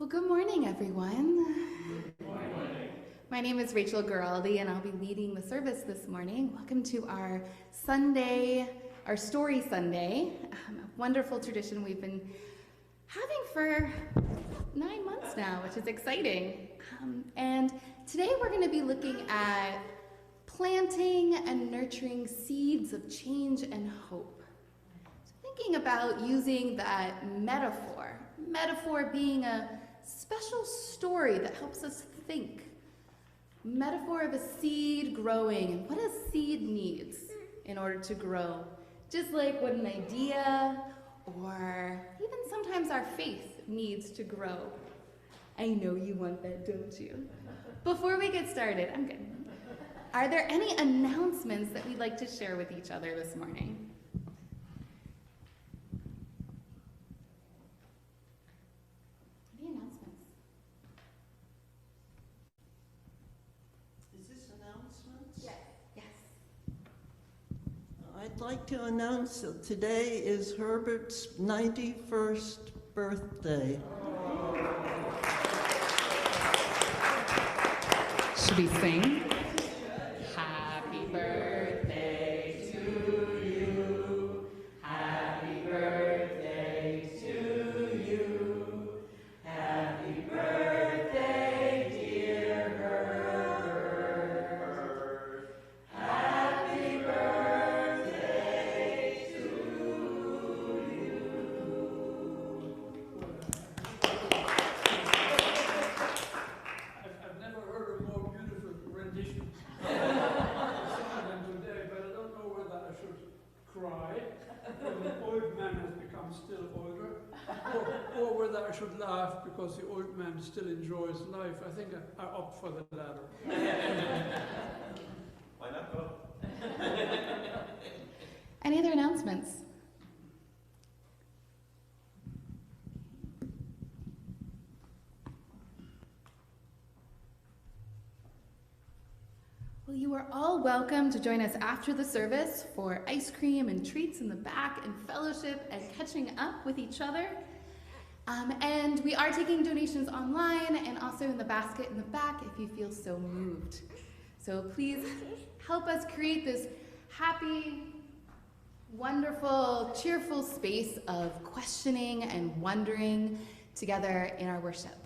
Well, good morning, everyone. Good morning. My name is Rachel Giraldi, and I'll be leading the service this morning. Welcome to our Sunday, our Story Sunday, a wonderful tradition we've been having for 9 months now, which is exciting. And today we're going to be looking at planting and nurturing seeds of change and hope. So thinking about using that metaphor being a special story that helps us think. Metaphor of a seed growing, and what a seed needs in order to grow. Just like what an idea or even sometimes our faith needs to grow. I know you want that, don't you? Before we get started, I'm good. Are there any announcements that we'd like to share with each other this morning? Any announcements? Is this announcements? Yes. Yes. I'd like to announce that today is Herbert's 91st birthday. Should we sing? Happy birthday to you. Happy birthday to you. Happy birthday, dear Herbert. Happy birthday to you. I've never heard a more beautiful rendition than today, but I don't know whether I should cry when the old man has become still older, or whether I should laugh because the old man still enjoys life. I think I opt for the latter. Why not both? Any other announcements? Well, you are all welcome to join us after the service for ice cream and treats in the back and fellowship and catching up with each other. And we are taking donations online and also in the basket in the back if you feel so moved. So please help us create this happy, wonderful, cheerful space of questioning and wondering together in our worship.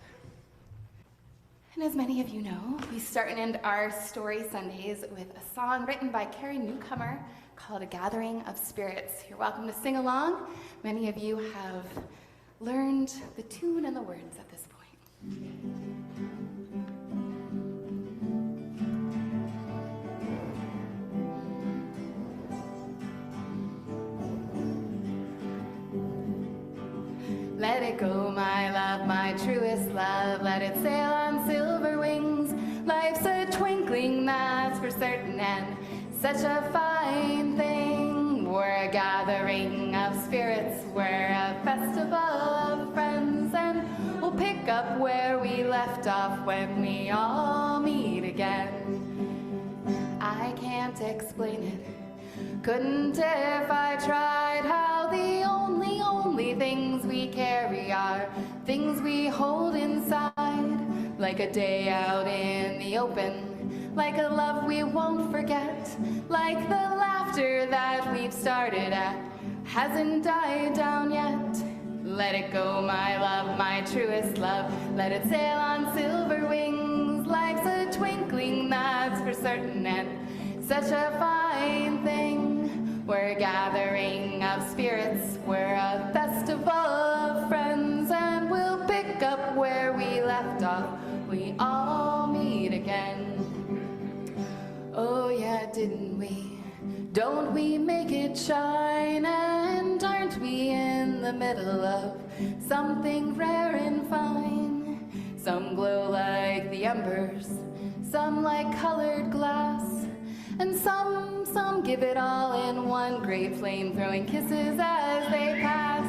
And as many of you know, we start and end our Story Sundays with a song written by Carrie Newcomer called A Gathering of Spirits. You're welcome to sing along. Many of you have learned the tune and the words at this point. Let it go, my love, my truest love. Let it sail on silver wings. Life's a twinkling, that's for certain, and such a fine thing. We're a gathering of spirits. We're a festival of friends, and we'll pick up where we left off when we all meet again. I can't explain it. Couldn't if I tried, how the only things we carry are things we hold inside, like a day out in the open, like a love we won't forget, like the laughter that we've started at hasn't died down yet. Let it go, my love, my truest love. Let it sail on silver wings. Life's a twinkling, that's for certain, and such a fine thing. We're a gathering of spirits. We're a festival of friends, and we'll pick up where we left off. We all meet again. Oh yeah, didn't we? Don't we make it shine? And aren't we in the middle of something rare and fine? Some glow like the embers, some like colored glass, and some give it all in one great flame, throwing kisses as they pass.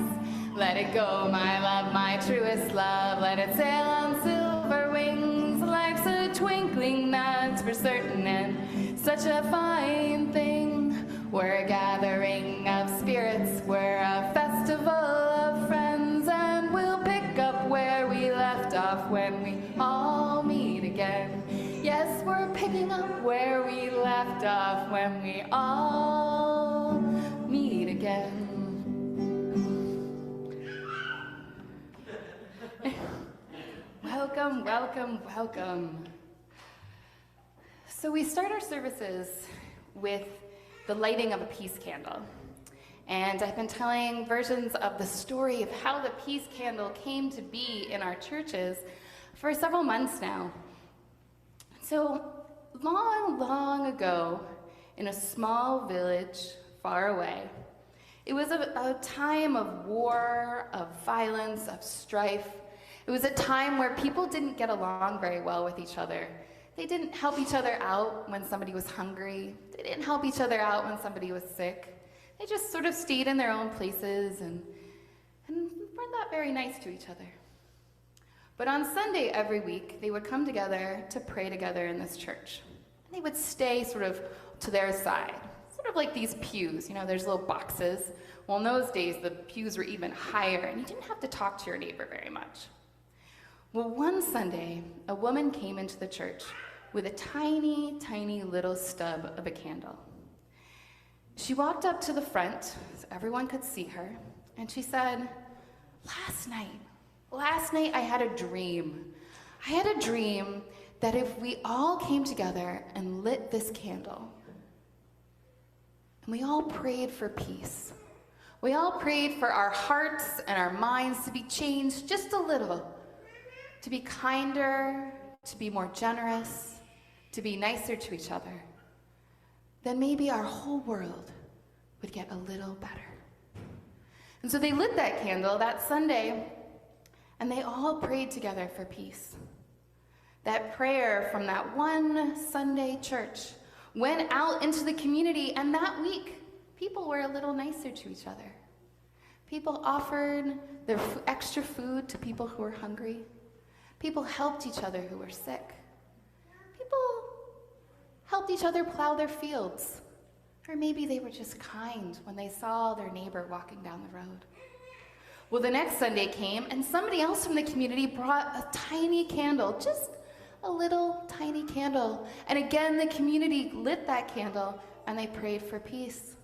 Let it go, my love, my truest love. Let it sail on silver wings. Life's a twinkling, that's for certain, and such a fine thing. We're a gathering of spirits. We're a festival of friends, and we'll pick up where we we left off when we all meet again. Yes, we're picking up where we left off when we all meet again. Welcome, welcome, welcome. So we start our services with the lighting of a peace candle. And I've been telling versions of the story of how the peace candle came to be in our churches for several months now. So long, long ago, in a small village far away, it was a time of war, of violence, of strife. It was a time where people didn't get along very well with each other. They didn't help each other out when somebody was hungry. They didn't help each other out when somebody was sick. They just sort of stayed in their own places and weren't that very nice to each other. But on Sunday every week, they would come together to pray together in this church. And they would stay sort of to their side, sort of like these pews. You know, there's little boxes. Well, in those days, the pews were even higher, and you didn't have to talk to your neighbor very much. Well, one Sunday, a woman came into the church with a tiny, tiny little stub of a candle. She walked up to the front so everyone could see her, and she said, last night I had a dream. I had a dream that if we all came together and lit this candle, and we all prayed for peace, we all prayed for our hearts and our minds to be changed just a little, to be kinder, to be more generous, to be nicer to each other, then maybe our whole world would get a little better. And so they lit that candle that Sunday, and they all prayed together for peace. That prayer from that one Sunday church went out into the community, and that week, people were a little nicer to each other. People offered their extra food to people who were hungry. People helped each other who were sick. People helped each other plow their fields. Or maybe they were just kind when they saw their neighbor walking down the road. Well, the next Sunday came, and somebody else from the community brought a tiny candle, just a little tiny candle. And again, the community lit that candle, and they prayed for peace.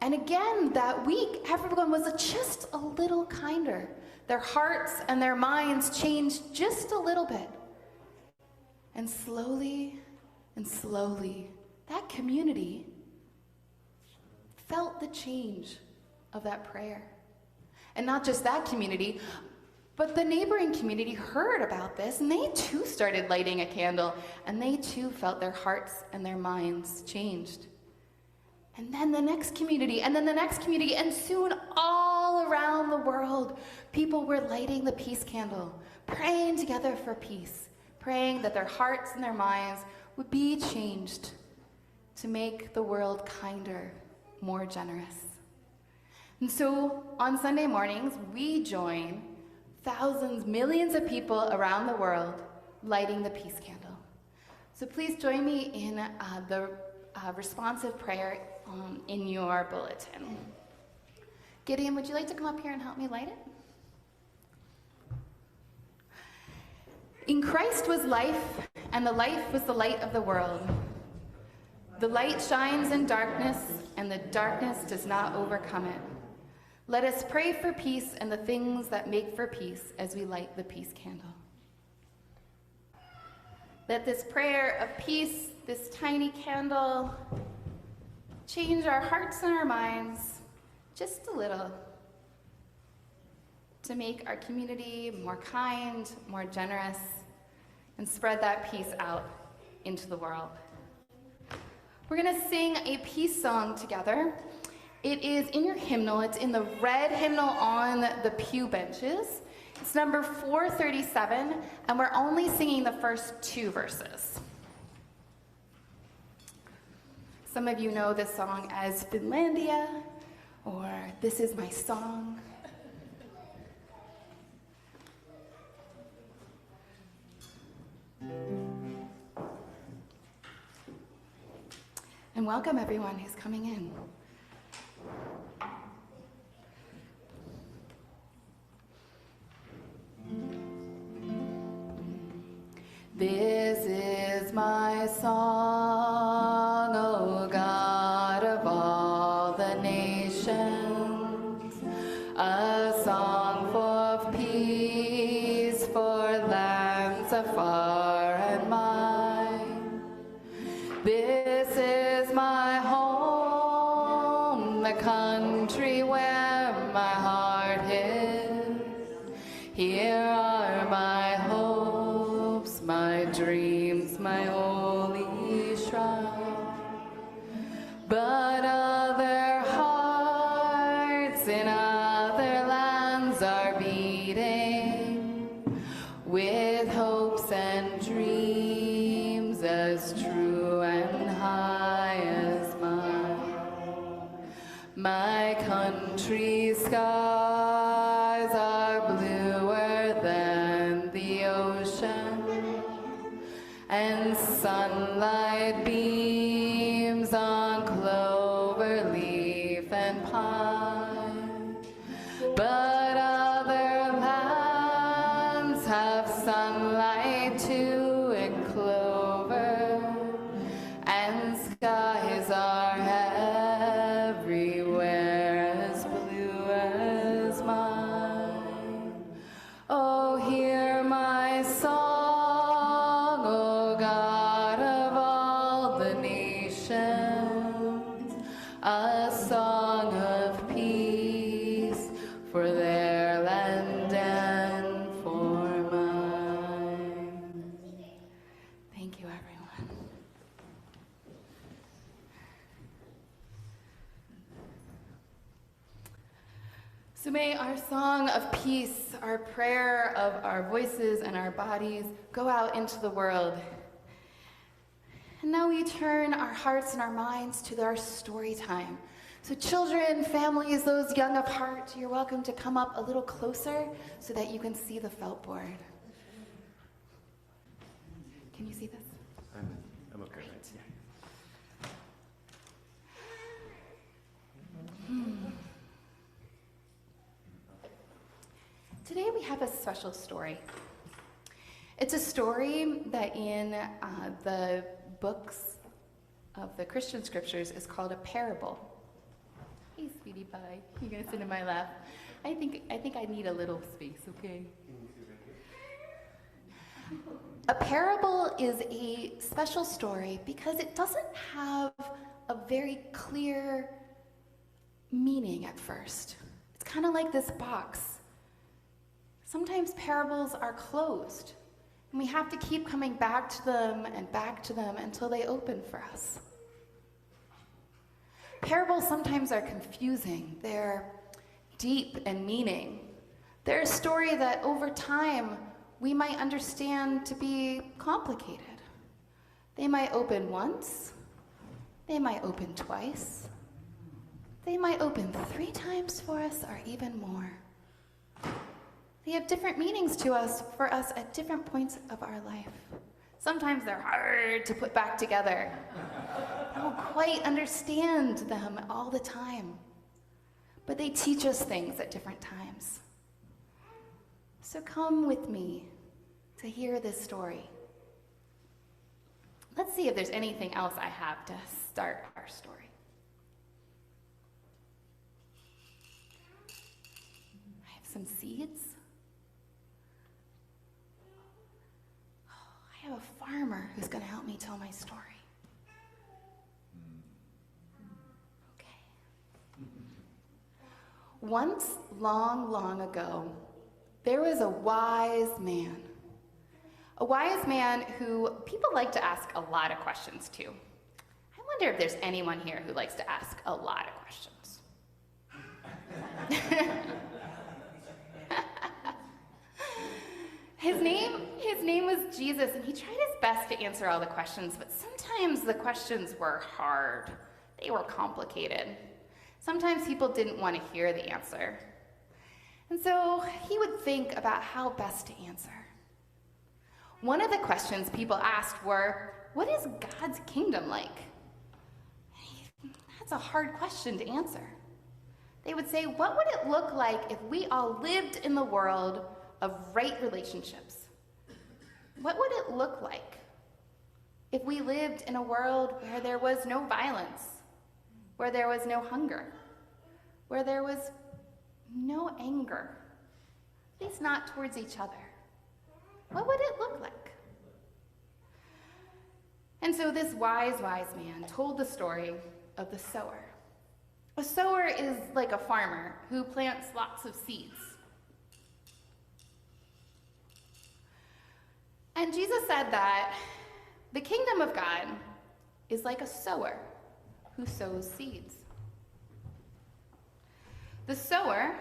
And again, that week, everyone was just a little kinder. Their hearts and their minds changed just a little bit. And slowly, that community felt the change of that prayer. And not just that community, but the neighboring community heard about this, and they too started lighting a candle, and they too felt their hearts and their minds changed. And then the next community, and then the next community, and soon all around the world, people were lighting the peace candle, praying together for peace, praying that their hearts and their minds would be changed to make the world kinder, more generous. And so on Sunday mornings, we join thousands, millions of people around the world lighting the peace candle. So please join me in the responsive prayer in your bulletin. Gideon, would you like to come up here and help me light it? In Christ was life, and the life was the light of the world. The light shines in darkness, and the darkness does not overcome it. Let us pray for peace and the things that make for peace as we light the peace candle. Let this prayer of peace, this tiny candle, change our hearts and our minds just a little to make our community more kind, more generous, and spread that peace out into the world. We're going to sing a peace song together. It is in your hymnal. It's in the red hymnal on the pew benches. It's number 437, and we're only singing the first two verses. Some of you know this song as Finlandia, or This Is My Song. And welcome everyone who's coming in. This is my song, O God of all the nations, a song of peace for lands afar and wide. This is my home, the country where my heart is. Here are my hopes, my dreams, my holy shrine. But other hearts in other lands are beating with hopes and dreams as true and high as mine. My country's skies are bluer than the ocean, and sunlight beams on clover leaf and pine. But other lands have sunlight too and clover, and skies are everywhere as blue as mine. Oh, hear my song, O God of all the nations, a song of peace for their land and for mine. Thank you, everyone. So may our song of peace, our prayer of our voices and our bodies go out into the world. And now we turn our hearts and our minds to our story time. So children, families, those young of heart, you're welcome to come up a little closer so that you can see the felt board. Can you see this? I'm okay. Right? Today we have a special story. It's a story that in the books of the Christian scriptures is called a parable. Hey, sweetie pie, you gonna sit in my lap? I think I need a little space, okay? A parable is a special story because it doesn't have a very clear meaning at first. It's kind of like this box. Sometimes parables are closed, and we have to keep coming back to them until they open for us. Parables sometimes are confusing. They're deep in meaning. They're a story that over time we might understand to be complicated. They might open once, they might open twice, they might open 3 times for us or even more. They have different meanings to us, for us at different points of our life. Sometimes they're hard to put back together. I don't quite understand them all the time, but they teach us things at different times. So come with me to hear this story. Let's see if there's anything else I have to start our story. I have some seeds. I have a farmer who's going to help me tell my story. Okay. Once, long, long ago, there was a wise man. A wise man who people like to ask a lot of questions to. I wonder if there's anyone here who likes to ask a lot of questions. His name was Jesus, and he tried his best to answer all the questions, but sometimes the questions were hard. They were complicated. Sometimes people didn't want to hear the answer. And so he would think about how best to answer. One of the questions people asked were, what is God's kingdom like? That's a hard question to answer. They would say, what would it look like if we all lived in the world of right relationships? What would it look like if we lived in a world where there was no violence, where there was no hunger, where there was no anger, at least not towards each other? What would it look like? And so this wise man told the story of the sower. A sower is like a farmer who plants lots of seeds. And Jesus said that the kingdom of God is like a sower who sows seeds. The sower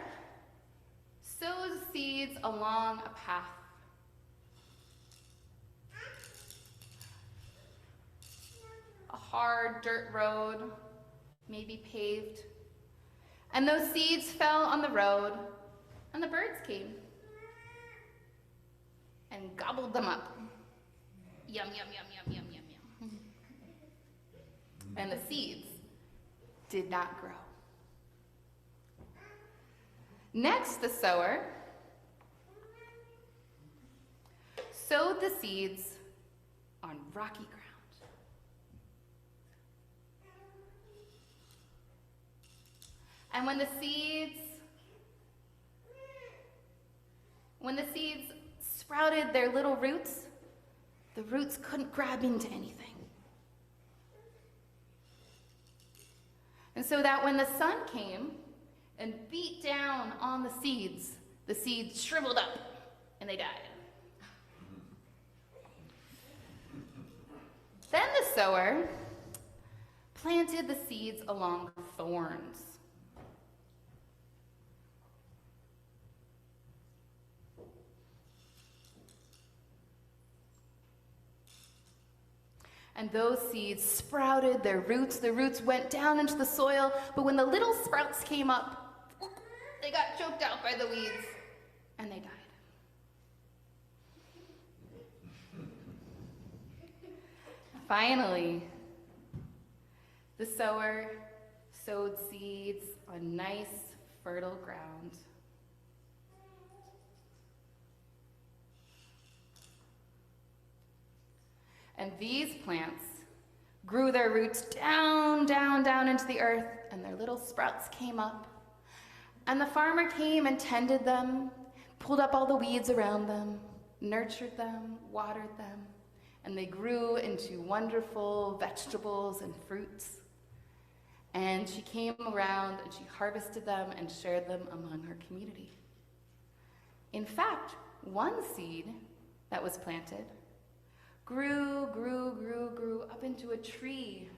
sows seeds along a path. A hard dirt road, maybe paved. And those seeds fell on the road, and the birds came and gobbled them up. Yum, yum, yum, yum, yum, yum, yum. And the seeds did not grow. Next, the sower sowed the seeds on rocky ground. And when the seeds sprouted their little roots, the roots couldn't grab into anything. And so that when the sun came and beat down on the seeds shriveled up and they died. Then the sower planted the seeds along thorns. And those seeds sprouted their roots. The roots went down into the soil, but when the little sprouts came up, they got choked out by the weeds, and they died. Finally, the sower sowed seeds on nice, fertile ground. And these plants grew their roots down, down, down into the earth, and their little sprouts came up. And the farmer came and tended them, pulled up all the weeds around them, nurtured them, watered them, and they grew into wonderful vegetables and fruits. And she came around and she harvested them and shared them among her community. In fact, one seed that was planted grew up into a tree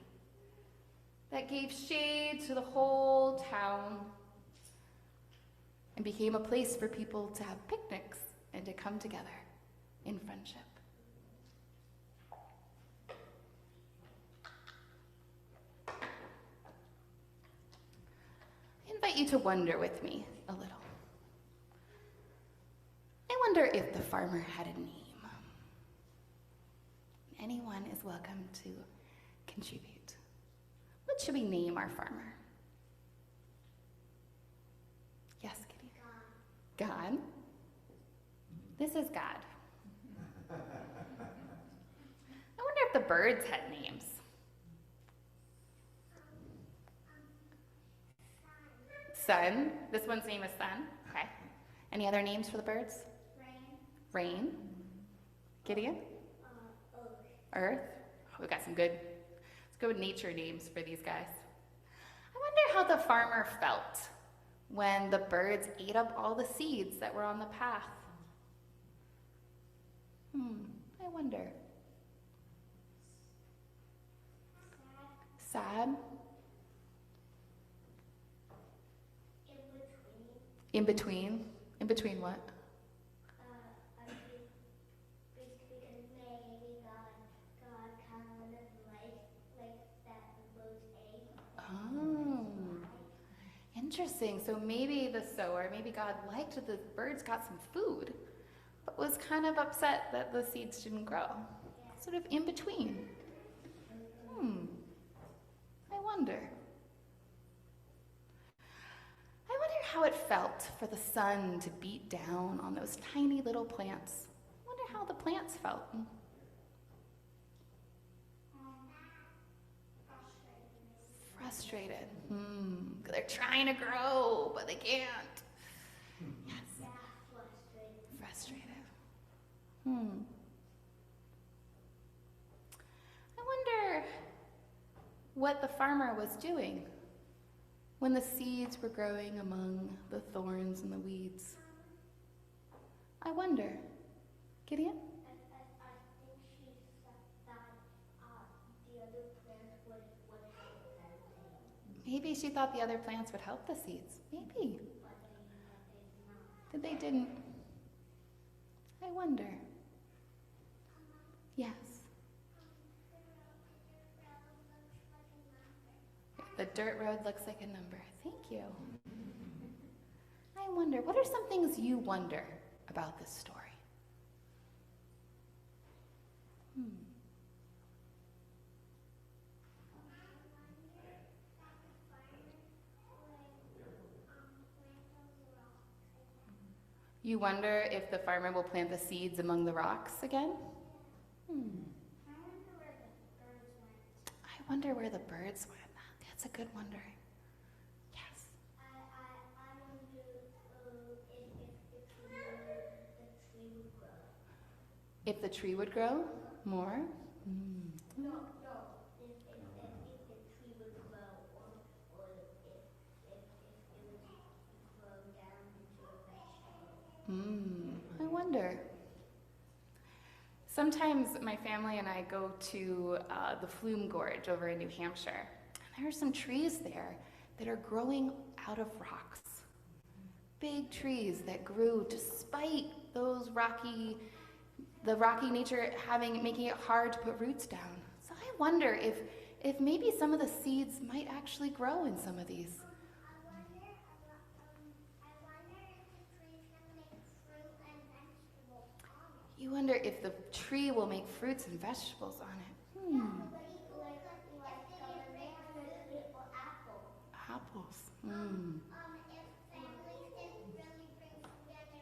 that gave shade to the whole town and became a place for people to have picnics and to come together in friendship. I invite you to wonder with me a little. I wonder if the farmer had a name. Anyone is welcome to contribute. What should we name our farmer? Yes, Kitty? God. This is God. I wonder if the birds had names. Sun. This one's name is Sun. Okay. Any other names for the birds? Rain. Gideon? Earth. Oh, we've got some good, let's go with nature names for these guys. I wonder how the farmer felt when the birds ate up all the seeds that were on the path. I wonder. Sad? In between? In between what? Because maybe God kind of like that birds ate. Oh, interesting. So maybe the sower, maybe God liked that the birds got some food, but was kind of upset that the seeds didn't grow. Sort of in between. I wonder. I wonder how it felt for the sun to beat down on those tiny little plants. I wonder how how the plants felt. Frustrated. They're trying to grow, but they can't. Yes. Frustrated. I wonder what the farmer was doing when the seeds were growing among the thorns and the weeds. I wonder. Gideon? I think she thought the other plants would help them. Maybe she thought the other plants would help the seeds. Maybe. But they not. That they didn't. I wonder. Yes. The dirt road looks like a number. Thank you. I wonder, what are some things you wonder about this story? You wonder if the farmer will plant the seeds among the rocks again? I wonder where the birds went. That's a good wonder. Yes. I wonder if the tree would grow. If the tree would grow more? No. If the tree would grow, or if it would grow down into a vegetable. I wonder. Sometimes my family and I go to the Flume Gorge over in New Hampshire. And there are some trees there that are growing out of rocks. Big trees that grew despite those rocky nature making it hard to put roots down. So I wonder if maybe some of the seeds might actually grow in some of these. I wonder if the tree can make fruit and vegetables on it. You wonder if the tree will make fruits and vegetables on it. Like fruit or apple. Apples. If families didn't bring food and they were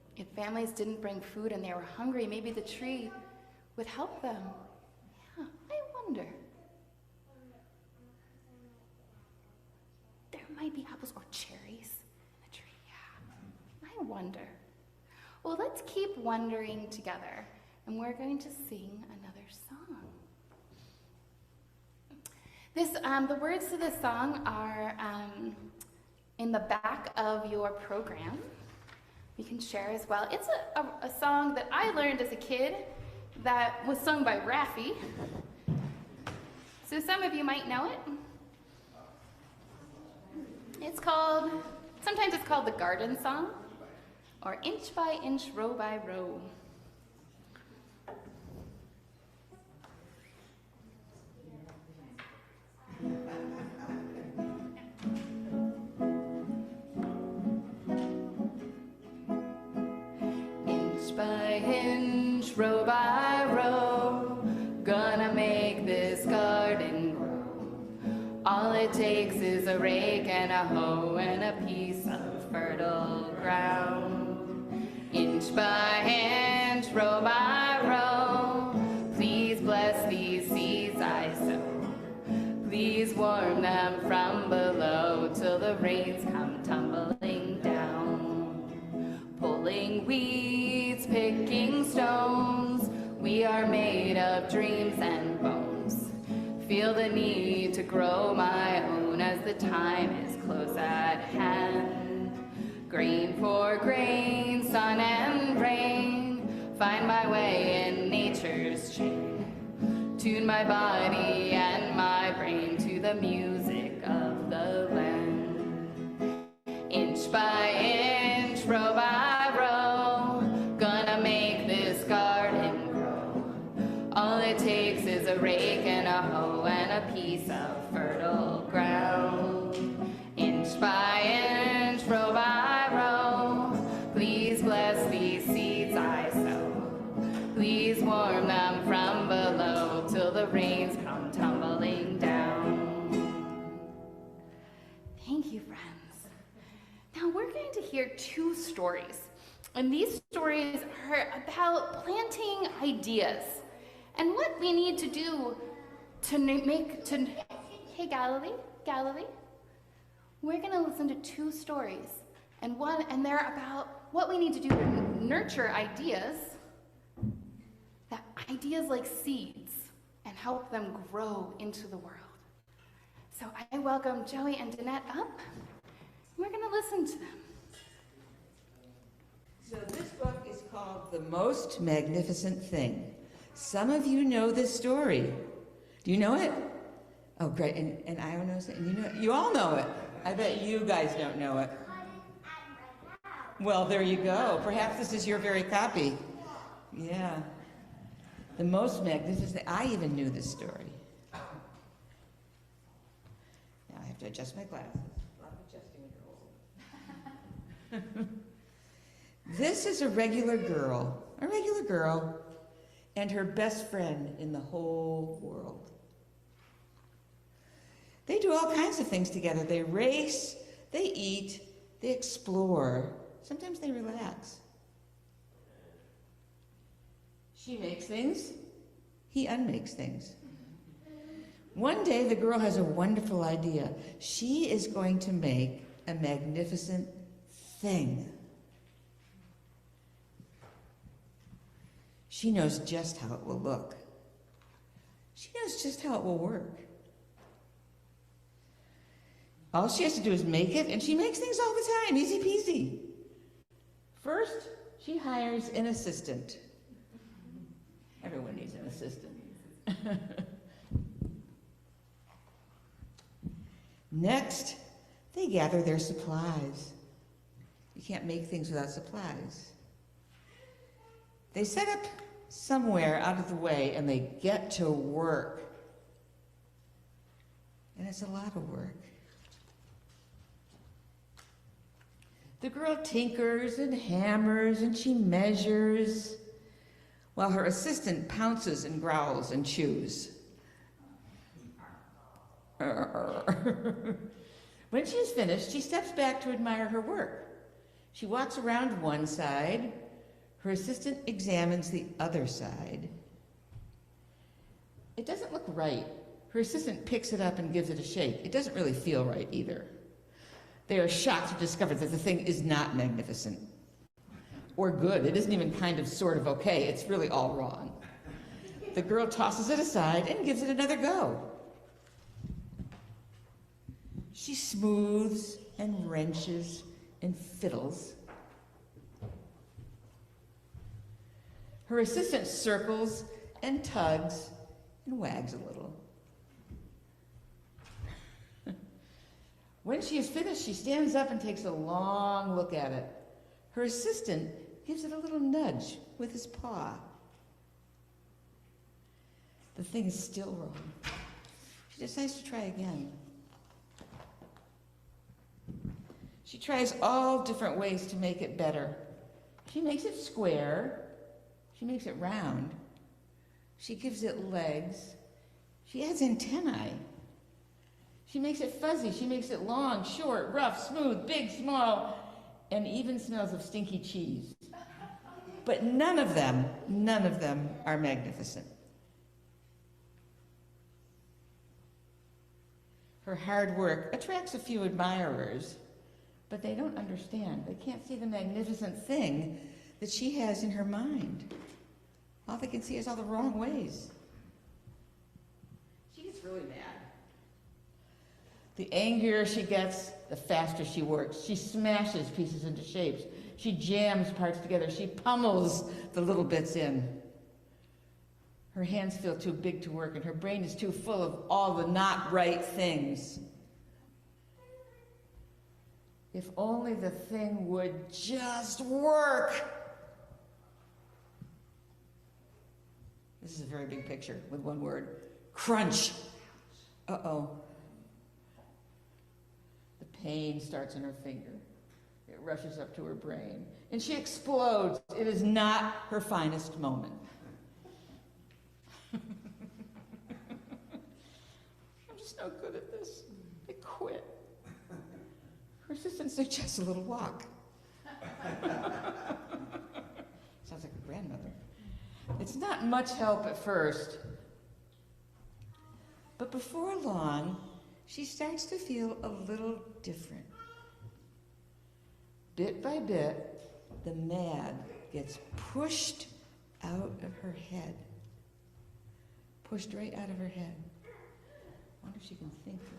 hungry. If families didn't bring food and they were hungry, maybe the tree would help them. Yeah, I wonder. There might be apples or cherries in the tree, yeah. I wonder. Well, let's keep wondering together, and we're going to sing another song. The words to this song are in the back of your program. You can share as well. It's a song that I learned as a kid that was sung by Raffi. So some of you might know it. Sometimes it's called the Garden Song, or Inch by Inch, Row by Row. Inch by inch, row by row, gonna make this garden grow. All it takes is a rake and a hoe and a piece of fertile ground. Inch by inch, row by row, please bless these seeds I sow. Please warm them from below till the rains come tumbling down. Pulling weeds, picking stones, we are made of dreams and bones. Feel the need to grow my own as the time is close at hand. Grain for grain, sun and rain, find my way in nature's chain. Tune my body and my brain to the music of the land. Inch by inch, row by row, gonna make this garden grow. All it takes is a rake and a hoe and a piece of fertile ground. Inch by inch, row by row, please bless these seeds I sow. Please warm them from below till the rains come tumbling down. Thank you, friends. Now we're going to hear two stories. And these stories are about planting ideas and what we need to do hey Galilee, we're gonna listen to two stories, and they're about what we need to do to nurture ideas, that ideas like seeds, and help them grow into the world. So I welcome Joey and Danette up. We're gonna listen to them. So this book is called The Most Magnificent Thing. Some of you know this story. Do you know it? Oh, great. And I don't know it. And you all know it. I bet you guys don't know it. Well, there you go. Perhaps this is your very copy. Yeah. The Most Magnificent. I even knew this story. Now I have to adjust my glasses. A lot of adjusting when you're old. This is a regular girl, and her best friend in the whole world. They do all kinds of things together. They race, they eat, they explore. Sometimes they relax. She makes things, he unmakes things. One day the girl has a wonderful idea. She is going to make a magnificent thing. She knows just how it will look. She knows just how it will work. All she has to do is make it, and she makes things all the time, easy peasy. First, she hires an assistant. Everyone needs an assistant. Next, they gather their supplies. You can't make things without supplies. They set up somewhere out of the way, and they get to work. And it's a lot of work. The girl tinkers and hammers, and she measures, while her assistant pounces and growls and chews. When she is finished, she steps back to admire her work. She walks around one side. Her assistant examines the other side. It doesn't look right. Her assistant picks it up and gives it a shake. It doesn't really feel right either. They are shocked to discover that the thing is not magnificent or good. It isn't even kind of sort of okay. It's really all wrong. The girl tosses it aside and gives it another go. She smooths and wrenches and fiddles. Her assistant circles and tugs and wags a little. When she is finished, she stands up and takes a long look at it. Her assistant gives it a little nudge with his paw. The thing is still wrong. She decides to try again. She tries all different ways to make it better. She makes it square. She makes it round. She gives it legs. She adds antennae. She makes it fuzzy. She makes it long, short, rough, smooth, big, small, and even smells of stinky cheese. But none of them are magnificent. Her hard work attracts a few admirers, but they don't understand. They can't see the magnificent thing that she has in her mind. All they can see is all the wrong ways. She gets really mad. The angrier she gets, the faster she works. She smashes pieces into shapes. She jams parts together. She pummels the little bits in. Her hands feel too big to work, and her brain is too full of all the not right things. If only the thing would just work. This is a very big picture with one word. Crunch. Uh-oh. The pain starts in her finger. It rushes up to her brain, and she explodes. It is not her finest moment. I'm just no good at this. I quit. Her assistant suggests a little walk. It's not much help at first, but before long, she starts to feel a little different. Bit by bit, the mad gets pushed out of her head. Pushed right out of her head. I wonder if she can think of it.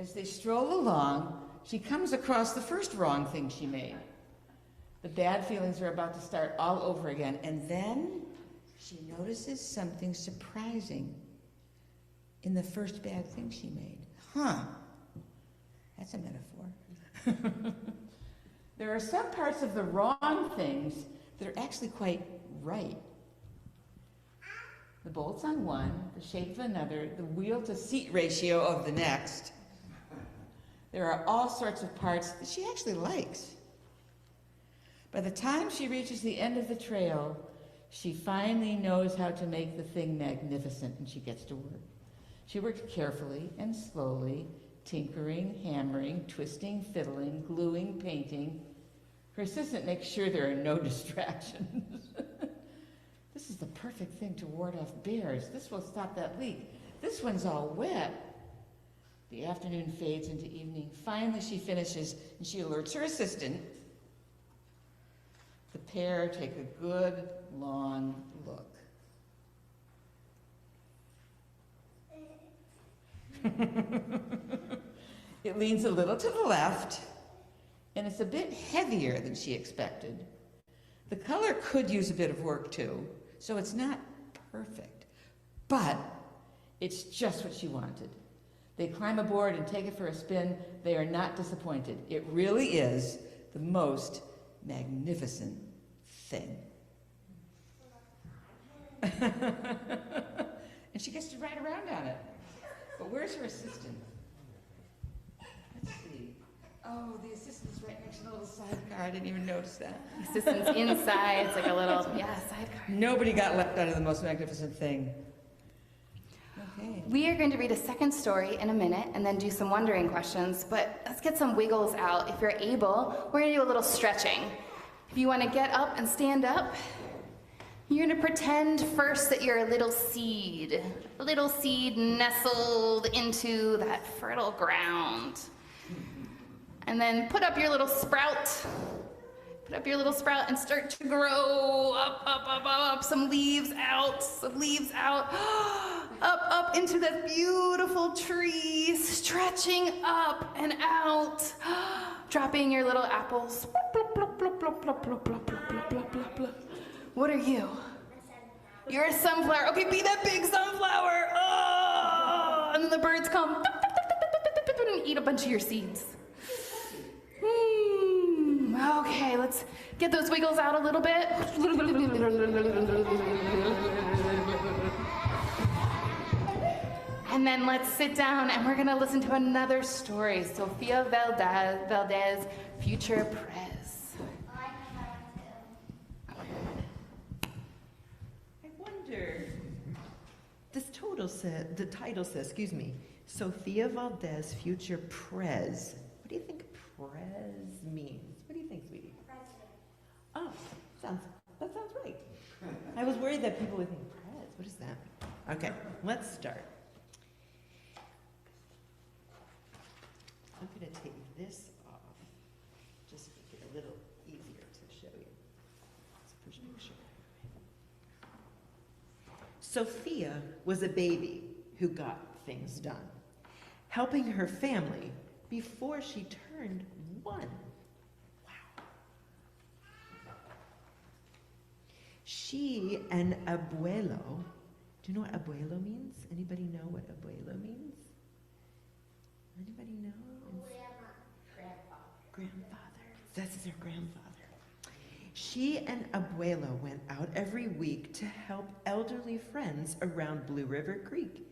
As they stroll along, she comes across the first wrong thing she made. The bad feelings are about to start all over again, and then she notices something surprising in the first bad thing she made. Huh, that's a metaphor. There are some parts of the wrong things that are actually quite right. The bolts on one, the shape of another, the wheel-to-seat ratio of the next. There are all sorts of parts that she actually likes. By the time she reaches the end of the trail, she finally knows how to make the thing magnificent, and she gets to work. She works carefully and slowly, tinkering, hammering, twisting, fiddling, gluing, painting. Her assistant makes sure there are no distractions. This is the perfect thing to ward off bears. This will stop that leak. This one's all wet. The afternoon fades into evening. Finally, she finishes, and she alerts her assistant. The pair take a good, long look. It leans a little to the left, and it's a bit heavier than she expected. The color could use a bit of work too, so it's not perfect, but it's just what she wanted. They climb aboard and take it for a spin. They are not disappointed. It really is the most magnificent thing. And she gets to ride around on it. But where's her assistant? Let's see. Oh, the assistant's right next to the little sidecar. I didn't even notice that. The assistant's inside. It's like a little, sidecar. Nobody got left out of the most magnificent thing. Okay. We are going to read a second story in a minute and then do some wondering questions, but let's get some wiggles out. If you're able, we're going to do a little stretching. If you want to get up and stand up, you're going to pretend first that you're a little seed nestled into that fertile ground. And then put up your little sprout. Put up your little sprout and start to grow up, some leaves out, up into that beautiful tree, stretching up and out, dropping your little apples. What are you? You're a sunflower. Okay, be that big sunflower. Oh, and then the birds come and eat a bunch of your seeds. Okay, let's get those wiggles out a little bit. And then let's sit down and we're gonna listen to another story. Sofia Valdez, Future Prez. I wonder, the title says, excuse me, Sofia Valdez, Future Prez. What do you think Prez means? What do you think, sweetie? President. Oh, that sounds right. I was worried that people would think Prez. What is that? Okay, let's start. I'm going to take this off, just to make it a little easier to show you. Let's push picture. Sophia was a baby who got things done, helping her family before she turned 1. Wow. She and abuelo, do you know what abuelo means? Anybody know what abuelo means? Anybody know? Grandfather. This is her grandfather. She and abuelo went out every week to help elderly friends around Blue River Creek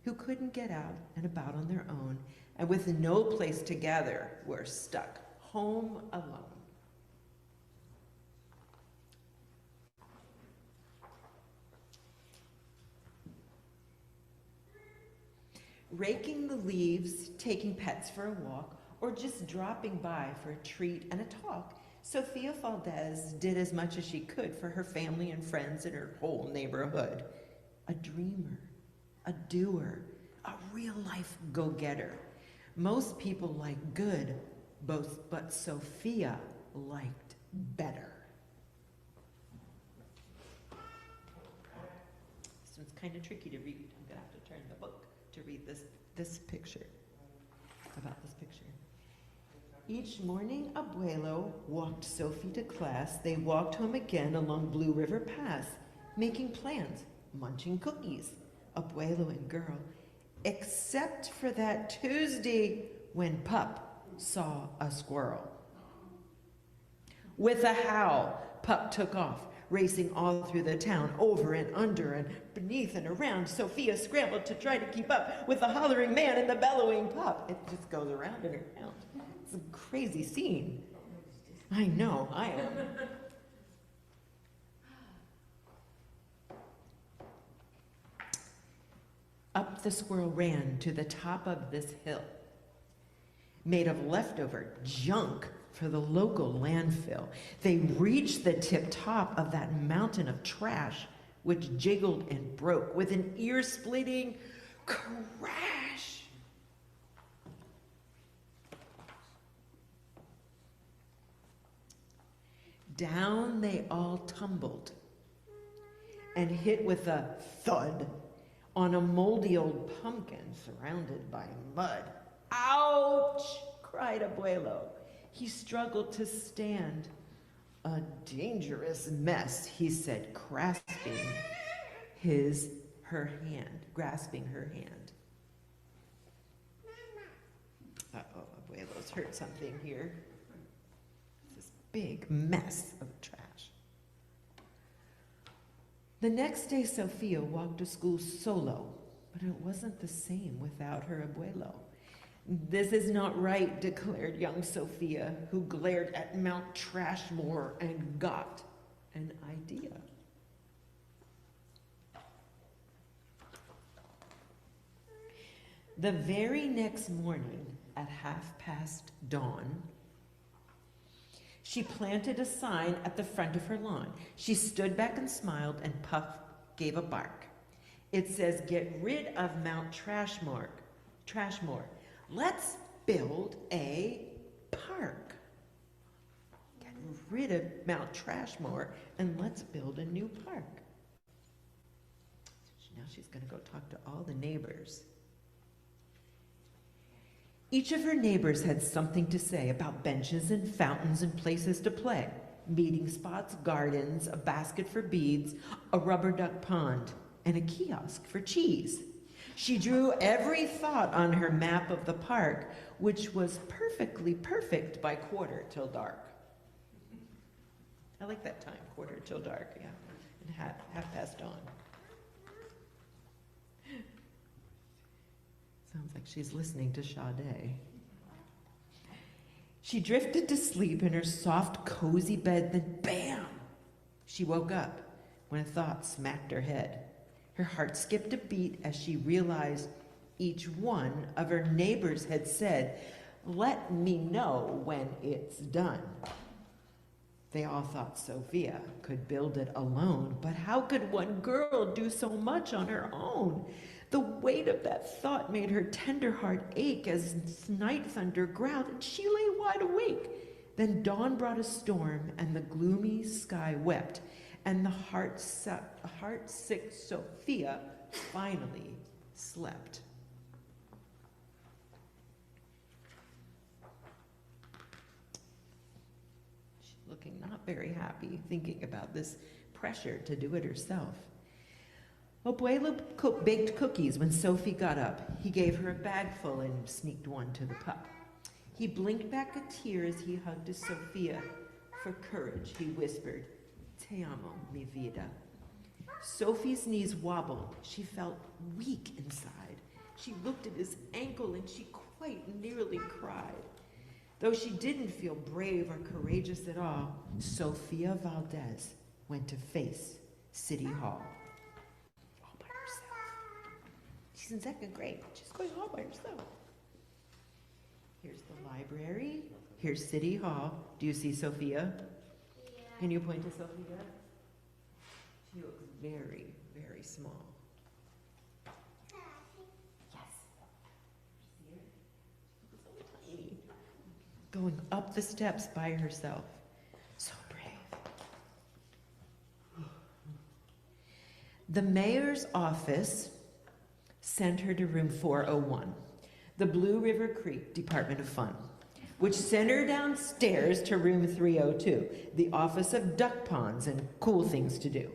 who couldn't get out and about on their own and with no place to gather were stuck home alone. Raking the leaves, taking pets for a walk, or just dropping by for a treat and a talk, Sophia Valdez did as much as she could for her family and friends in her whole neighborhood. A dreamer, a doer, a real-life go-getter. Most people like good, but Sophia liked better. This one's kind of tricky to read. I'm gonna have to turn the book to read this picture, about this picture. Each morning, Abuelo walked Sophie to class. They walked home again along Blue River Pass, making plans, munching cookies, Abuelo and girl, except for that Tuesday when Pup saw a squirrel. With a howl, Pup took off, racing all through the town, over and under and beneath and around. Sophia scrambled to try to keep up with the hollering man and the bellowing Pup. It just goes around and around. It's a crazy scene. I know, I am. Up the squirrel ran to the top of this hill, made of leftover junk for the local landfill. They reached the tip top of that mountain of trash, which jiggled and broke with an ear-splitting crash. Down they all tumbled and hit with a thud on a moldy old pumpkin surrounded by mud. Ouch! Cried Abuelo. He struggled to stand. A dangerous mess, he said, grasping her hand. Uh-oh, Abuelo's hurt something here. This big mess of trash. The next day, Sophia walked to school solo, but it wasn't the same without her Abuelo. This is not right, declared young Sophia, who glared at Mount Trashmore and got an idea. The very next morning, at dawn, she planted a sign at the front of her lawn. She stood back and smiled, and Puff gave a bark. It says, "Get rid of Mount Trashmore. Let's build a park." Get rid of Mount Trashmore and let's build a new park. Now she's going to go talk to all the neighbors. Each of her neighbors had something to say about benches and fountains and places to play, meeting spots, gardens, a basket for beads, a rubber duck pond, and a kiosk for cheese. She drew every thought on her map of the park, which was perfectly perfect by 1:15. I like that time, 1:15, yeah, and half past dawn. Sounds like she's listening to Sade. She drifted to sleep in her soft, cozy bed, then bam! She woke up when a thought smacked her head. Her heart skipped a beat as she realized each one of her neighbors had said, "Let me know when it's done." They all thought Sophia could build it alone, but how could one girl do so much on her own? The weight of that thought made her tender heart ache as night thunder growled, and she lay wide awake. Then dawn brought a storm, and the gloomy sky wept, and the heart-sick Sophia finally slept. She's looking not very happy, thinking about this pressure to do it herself. Abuelo baked cookies when Sophie got up. He gave her a bag full and sneaked one to the pup. He blinked back a tear as he hugged his Sophia. For courage, he whispered, "Te amo, mi vida." Sophie's knees wobbled. She felt weak inside. She looked at his ankle and she quite nearly cried. Though she didn't feel brave or courageous at all, Sophia Valdez went to face City Hall. She's in second grade. She's going all by herself. Here's the library. Here's City Hall. Do you see Sophia? Yeah. Can you point to Sophia? She looks very, very small. Tiny. Going up the steps by herself. So brave. The mayor's office sent her to room 401, the Blue River Creek Department of Fun, which sent her downstairs to room 302, the office of duck ponds and cool things to do,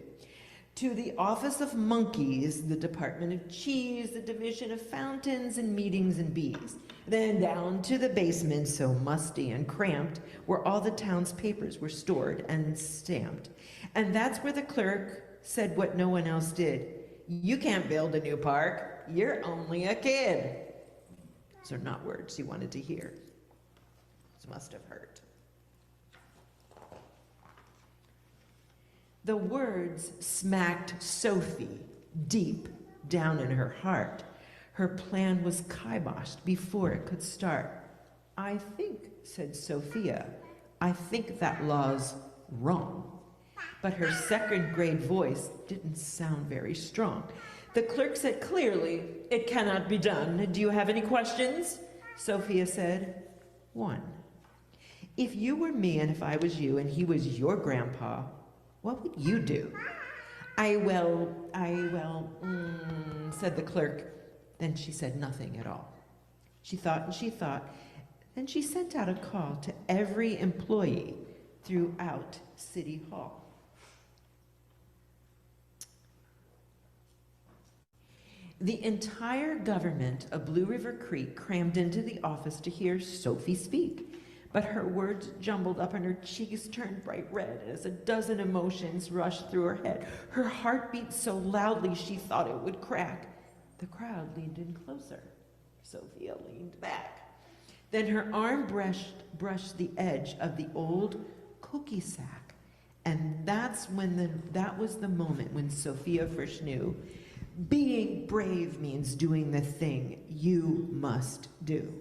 to the office of monkeys, the Department of Cheese, the division of fountains and meetings and bees, then down to the basement, so musty and cramped, where all the town's papers were stored and stamped. And that's where the clerk said what no one else did. You can't build a new park. You're only a kid. Those are not words she wanted to hear. Those must have hurt. The words smacked Sophie deep down in her heart. Her plan was kiboshed before it could start. I think, said Sophia, I think that law's wrong. But her second grade voice didn't sound very strong. The clerk said clearly, it cannot be done. Do you have any questions? Sophia said, one. If you were me and if I was you and he was your grandpa, what would you do? Said the clerk. Then she said nothing at all. She thought and she thought. Then she sent out a call to every employee throughout City Hall. The entire government of Blue River Creek crammed into the office to hear Sophie speak, but her words jumbled up and her cheeks turned bright red as a dozen emotions rushed through her head. Her heart beat so loudly she thought it would crack. The crowd leaned in closer. Sophia leaned back. Then her arm brushed the edge of the old cookie sack, and that was the moment when Sophia first knew being brave means doing the thing you must do.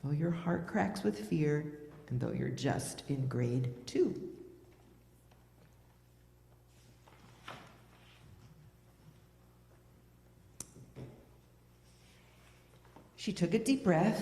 Though your heart cracks with fear, and though you're just in grade 2. She took a deep breath,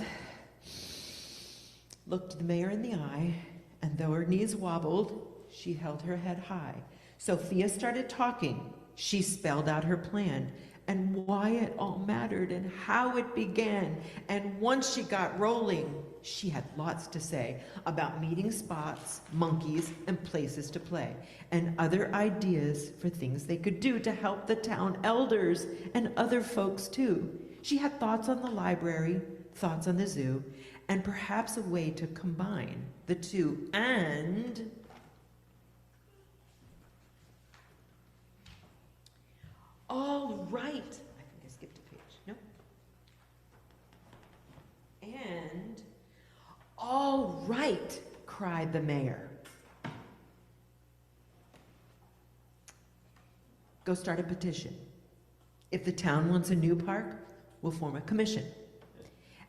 looked the mayor in the eye, and though her knees wobbled, she held her head high. Sophia started talking. She spelled out her plan and why it all mattered and how it began. And once she got rolling, she had lots to say about meeting spots, monkeys, and places to play, and other ideas for things they could do to help the town elders and other folks too. She had thoughts on the library, thoughts on the zoo, and perhaps a way to combine the two. And all right. I think I skipped a page. Nope. And all right, cried the mayor. Go start a petition. If the town wants a new park, we'll form a commission.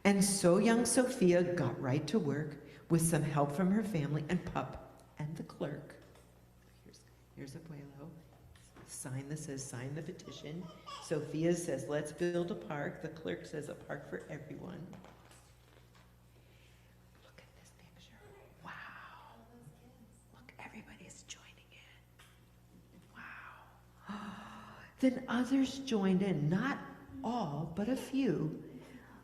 And so young Sophia got right to work with some help from her family and Pup and the clerk. Here's Abuelo. Sign the petition. Sophia says, let's build a park. The clerk says, a park for everyone. Look at this picture. Wow. Look, everybody's joining in. Wow. Then others joined in, not all, but a few,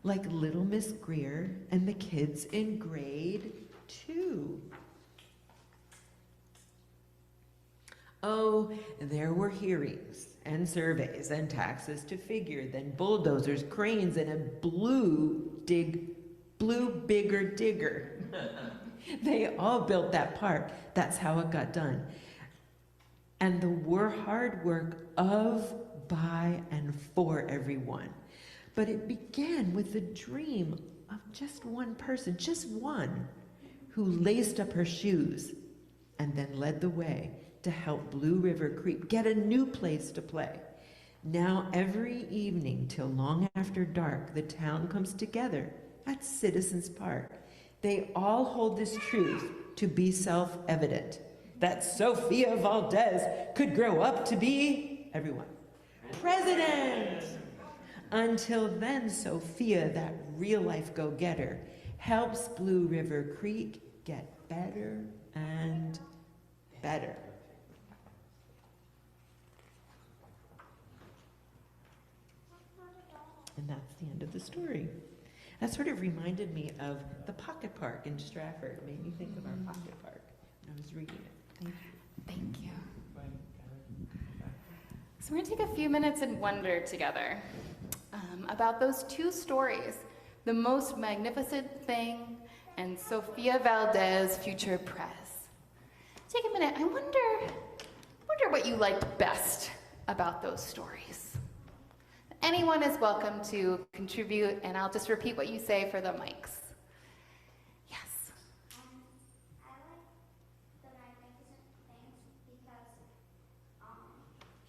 like little Miss Greer and the kids in grade 2. Oh, there were hearings and surveys and taxes to figure, then bulldozers, cranes, and a blue bigger digger. They all built that park. That's how it got done. And the hard work of, by, and for everyone. But it began with the dream of just one person, just one, who laced up her shoes and then led the way to help Blue River Creek get a new place to play. Now every evening till long after dark, the town comes together at Citizens Park. They all hold this truth to be self-evident, that Sophia Valdez could grow up to be, everyone, president. Until then, Sophia, that real-life go-getter, helps Blue River Creek get better and better. And that's the end of the story. That sort of reminded me of the Pocket Park in Strafford. It made me think of our Pocket Park when I was reading it. Thank you. Thank you. So we're going to take a few minutes and wonder together about those two stories, The Most Magnificent Thing and Sophia Valdez, Future Press. Take a minute. I wonder what you liked best about those stories. Anyone is welcome to contribute, and I'll just repeat what you say for the mics. Yes. I like the magnificent things because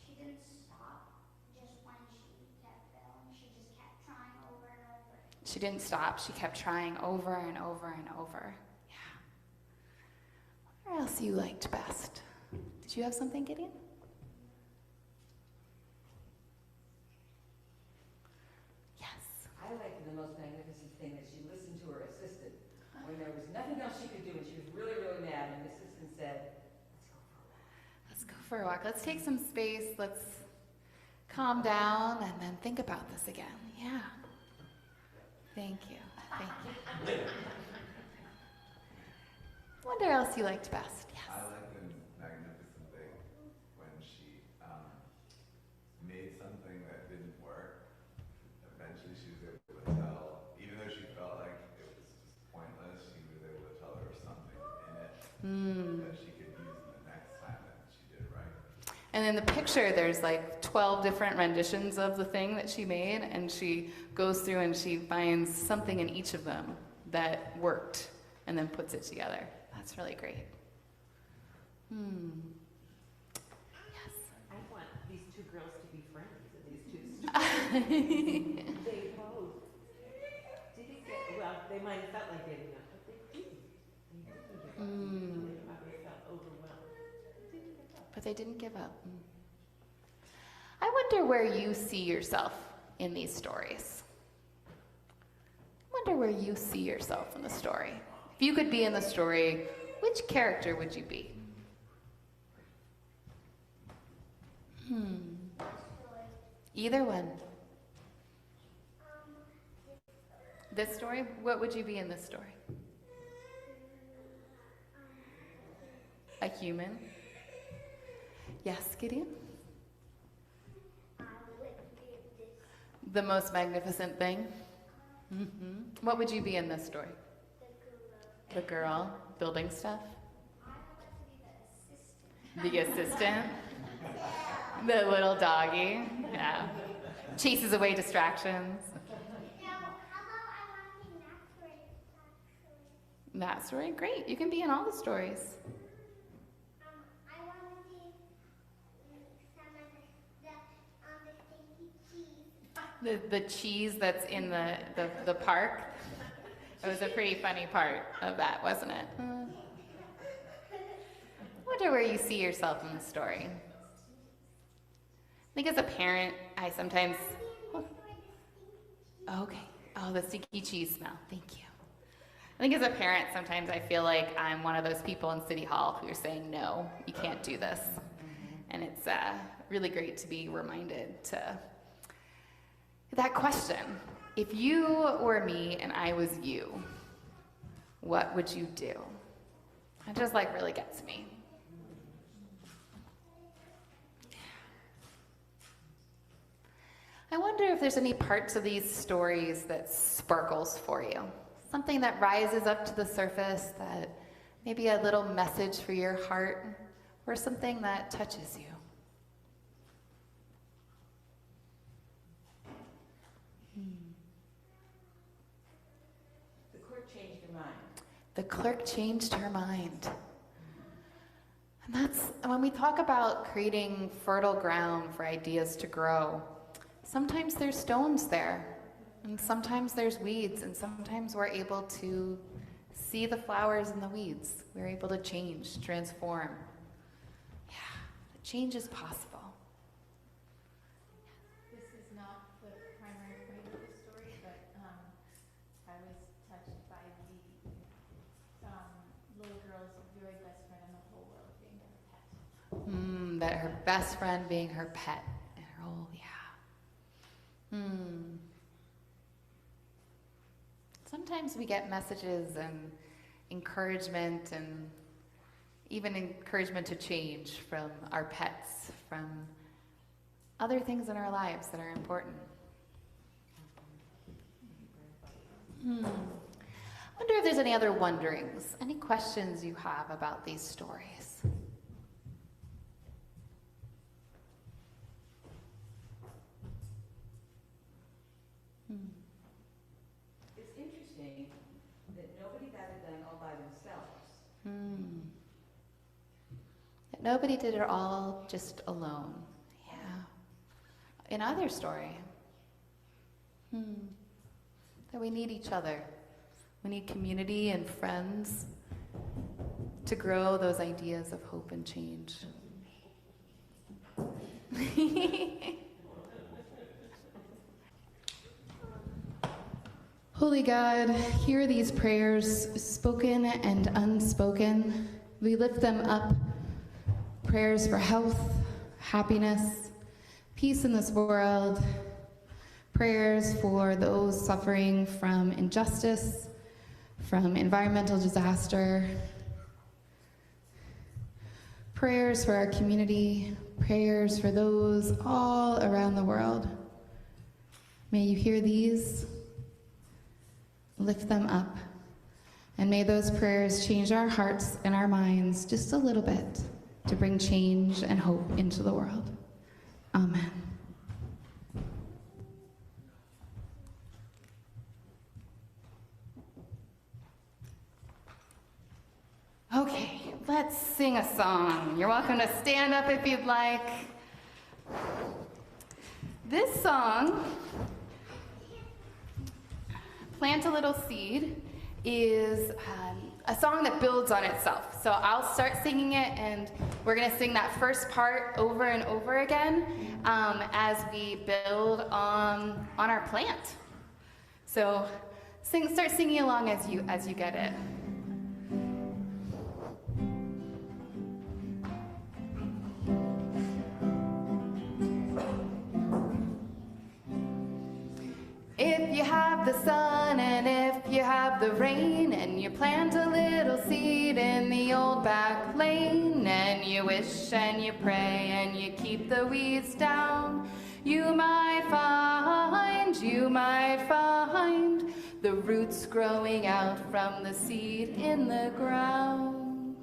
she didn't stop just when she kept failing. She just kept trying over and over. She didn't stop. She kept trying over and over and over. Yeah. What else you liked best? Did you have something, Gideon? I liked the most magnificent thing that she listened to her assistant when there was nothing else she could do and she was really, really mad, and the assistant said, let's go for a walk. Let's go for a walk. Let's take some space. Let's calm down and then think about this again. Yeah. Thank you. Thank you. Wonder else you liked best. Yes. I like the magnificent thing when she made something that didn't work. Eventually she was able to tell, even though she felt like it was just pointless, she was able to tell there was something in it that she could use the next time that she did it right. And in the picture, there's like 12 different renditions of the thing that she made, and she goes through and she finds something in each of them that worked and then puts it together. That's really great. Yes. I want these two girls to be friends in these two stories. They both didn't get, well, they might have felt like giving up, but they didn't. They didn't give up. They probably felt overwhelmed. They didn't give up. But they didn't give up. I wonder where you see yourself in these stories. I wonder where you see yourself in the story. If you could be in the story, which character would you be? Either one. This story? What would you be in this story? A human? Yes, Gideon? The most magnificent thing? What would you be in this story? The girl building stuff? The assistant? The little doggy? Yeah. Chases away distractions. No, how about I want to be Maxwell, actually. That story? Great. You can be in all the stories. I want to be some of the stinky cheese. The cheese that's in the park. It was a pretty funny part of that, wasn't it? I wonder where you see yourself in the story. I think as a parent, I sometimes... Okay. Oh, the stinky cheese smell. Thank you. I think as a parent, sometimes I feel like I'm one of those people in City Hall who are saying, no, you can't do this. And it's really great to be reminded to that question. If you were me and I was you, what would you do? It just really gets me. I wonder if there's any parts of these stories that sparkles for you. Something that rises up to the surface, that maybe a little message for your heart, or something that touches you. The clerk changed her mind. The clerk changed her mind. And that's when we talk about creating fertile ground for ideas to grow. Sometimes there's stones there, and sometimes there's weeds, and sometimes we're able to see the flowers and the weeds. We're able to change, transform. Yeah, change is possible. This is not the primary point of the story, but I was touched by the little girl's very best friend in the whole world being her pet. That her best friend being her pet. And her whole, yeah. Sometimes we get messages and encouragement and even encouragement to change from our pets, from other things in our lives that are important. I wonder if there's any other wonderings, any questions you have about these stories. It's interesting that nobody got it done all by themselves. That nobody did it all just alone. Yeah. In either story. That we need each other. We need community and friends to grow those ideas of hope and change. Holy God, hear these prayers, spoken and unspoken. We lift them up. Prayers for health, happiness, peace in this world. Prayers for those suffering from injustice, from environmental disaster. Prayers for our community. Prayers for those all around the world. May you hear these. Lift them up, and may those prayers change our hearts and our minds just a little bit to bring change and hope into the world. Amen. Okay, let's sing a song. You're welcome to stand up if you'd like. This song, Plant a Little Seed, is a song that builds on itself. So I'll start singing it, and we're going to sing that first part over and over again as we build on our plant. So start singing along as you get it. If you have the sun and if you have the rain and you plant a little seed in the old back lane and you wish and you pray and you keep the weeds down, you might find the roots growing out from the seed in the ground.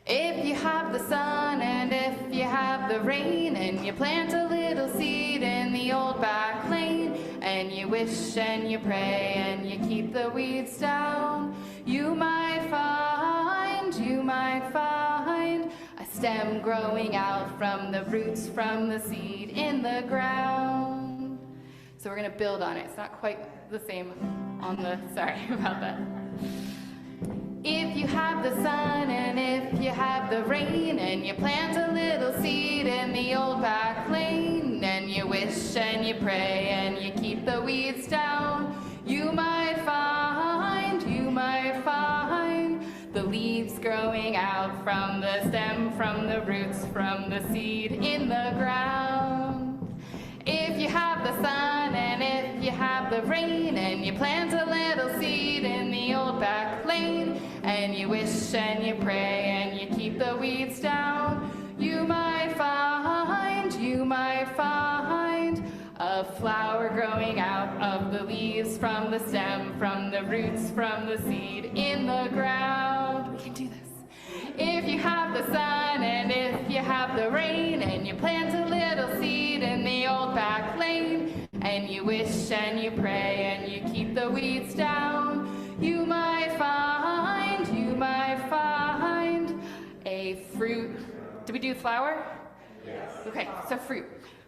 If you have the sun and if you have the rain and you plant a little seed in the old back lane and you wish and you pray and you keep the weeds down, you might find a stem growing out from the roots from the seed in the ground. So we're going to build on it. It's not quite the same on the, sorry about that. If you have the sun and if you have the rain and you plant a little seed in the old back lane and you wish and you pray and you keep the weeds down, you might find the leaves growing out from the stem, from the roots, from the seed in the ground. If you have the sun and if you have the rain and you plant a little seed in the old back lane and you wish and you pray and you keep the weeds down, you might find a flower growing out of the leaves from the stem, from the roots, from the seed in the ground. We can do this. If you have the sun and if you have the rain and you plant a little seed in the old back lane and you wish and you pray and you keep the weeds down, you might find a fruit. Did we do flower? Yes. Okay, so fruit.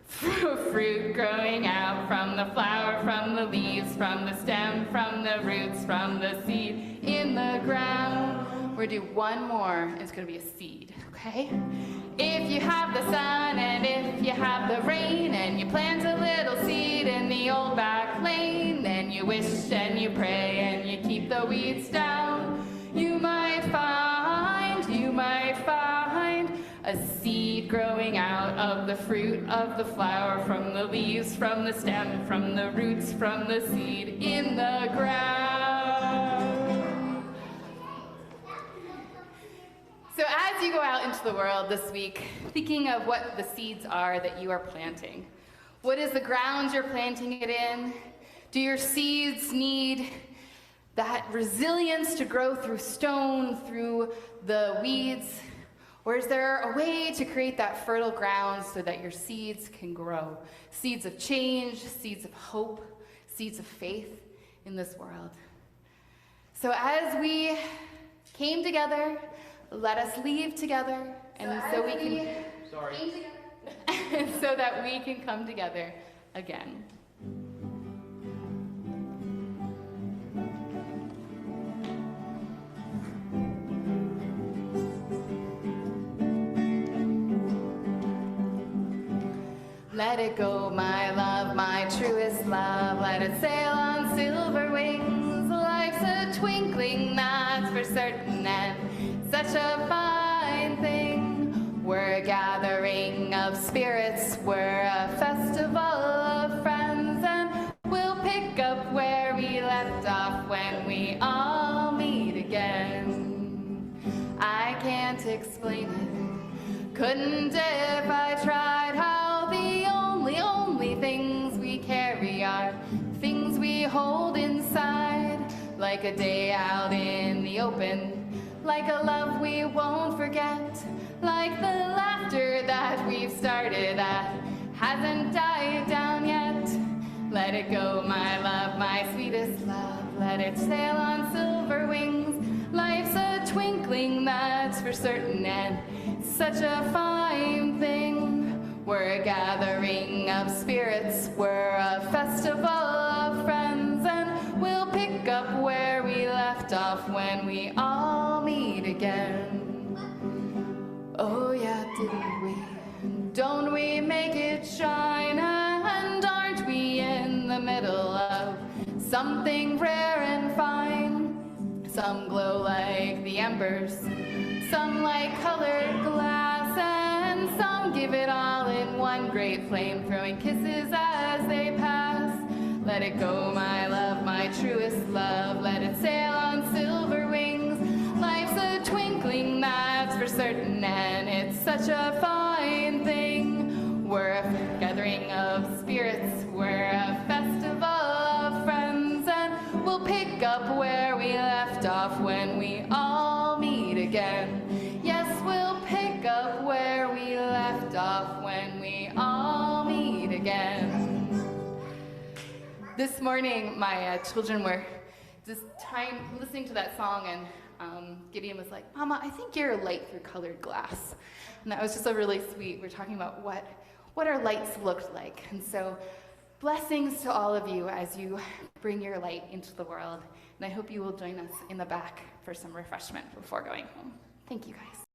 Fruit growing out from the flower, from the leaves, from the stem, from the roots, from the seed in the ground. We're gonna do one more, and it's gonna be a seed, okay? If you have the sun and if you have the rain and you plant a little seed in the old back lane, then you wish and you pray and you keep the weeds down, you might find a seed growing out of the fruit of the flower, from the leaves, from the stem, from the roots, from the seed in the ground. So as you go out into the world this week, thinking of what the seeds are that you are planting, what is the ground you're planting it in? Do your seeds need that resilience to grow through stone, through the weeds? Or is there a way to create that fertile ground so that your seeds can grow? Seeds of change, seeds of hope, seeds of faith in this world. So as we came together, let us leave together, and so we can came together, and so that we can come together again. Let it go, my love, my truest love. Let it sail on silver wings. Life's a twinkling, that's for certain, and such a fine thing. We're a gathering of spirits, we're a festival of friends, and we'll pick up where we left off when we all meet again. I can't explain it, couldn't if I tried, how only things we carry are things we hold inside, like a day out in the open, like a love we won't forget, like the laughter that we've started that hasn't died down yet. Let it go, my love, my sweetest love, let it sail on silver wings. Life's a twinkling, that's for certain, and such a fine thing. We're a gathering of spirits, we're a festival of friends, and we'll pick up where we left off when we all meet again. Oh yeah, didn't we? Don't we make it shine? And aren't we in the middle of something rare and fine? Some glow like the embers, some like colored glass, and some give it all in one great flame, throwing kisses as they pass. Let it go, my love, my truest love, let it sail on silver wings. Life's a twinkling, that's for certain, and it's such a fine thing. We're a gathering of spirits, we're a festival of friends, and we'll pick up where we left off when we all meet again. Yes, we'll pick up where we left off when we all meet again. This morning, my children were just listening to that song, and Gideon was like, "Mama, I think you're a light through colored glass." And that was just a really sweet. We're talking about what our lights looked like. And so blessings to all of you as you bring your light into the world. And I hope you will join us in the back for some refreshment before going home. Thank you, guys.